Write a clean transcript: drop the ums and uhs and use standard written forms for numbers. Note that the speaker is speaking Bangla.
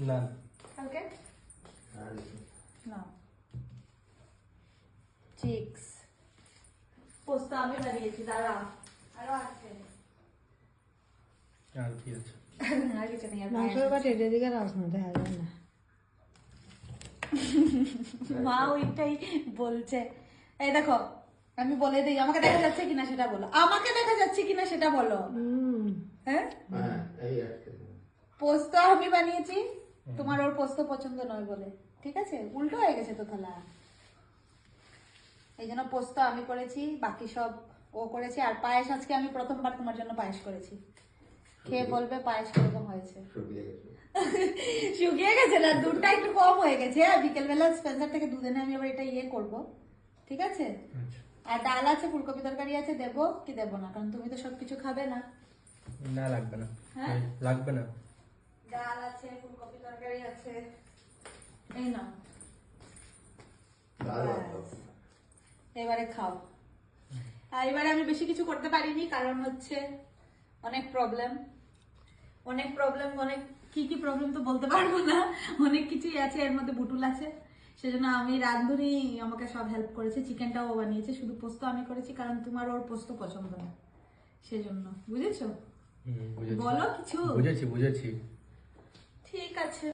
না কালকে না চিক্স পোস্ত আমি বানিয়েছি দাঁড়া আরো আছে আর কি আছে আর কিছু নেই আর মাংসের বাটি এদিকে রাস না দেখা যায় না। মা ওইটাই বলছে। এই দেখো আমি বলে দিই আমাকে দেখা যাচ্ছে কিনা সেটা বলো, আমাকে দেখা যাচ্ছে কিনা সেটা বলো। হ্যাঁ পোস্ত আমি বানিয়েছি, তোমার ওর পোস্ত পছন্দ নয় বলে, ঠিক আছে উল্টো হয়ে গেছে তো থালা। এই জন্য পোস্ত আমি করেছি, বাকি সব ও করেছে। আর পায়েস আজকে আমি প্রথমবার তোমার জন্য পায়েস করেছি, খেয়ে বলবে পায়েস কিরকম হয়েছে। শুকিয়ে গেছে না, দুধটা একটু কম হয়ে গেছে। আর বিকেলবেলা স্পেন্সার থেকে দুধ এনে আমি আবার এটা ইয়ে করবো, ঠিক আছে। আর ডাল আছে, ফুলকপি তরকারি আছে, দেবো কি দেবো না, কারণ তুমি তো সবকিছু খাবে না। না লাগবে না, হ্যাঁ লাগবে না। ডাল আছে, ফুলকপি তরকারি আছে, এই নাও এবারে খাও। আর এবারে আমি বেশি কিছু করতে পারিনি, কারণ হচ্ছে অনেক প্রবলেম অনেক কি কি প্রবলেম তো বলতে পারবো না, অনেক কিছুই আছে, এর মধ্যে বুটুল আছে। সেজন্য আমি রাঁধুনি আমাকে সব হেল্প করেছে, চিকেনটাও ও বানিয়েছে, শুধু পোস্ত আমি করেছি, কারণ তোমার ওর পোস্ত পছন্দ না সেজন্য, বুঝেছো। বলো কিছু। বুঝেছি ঠিক আছে।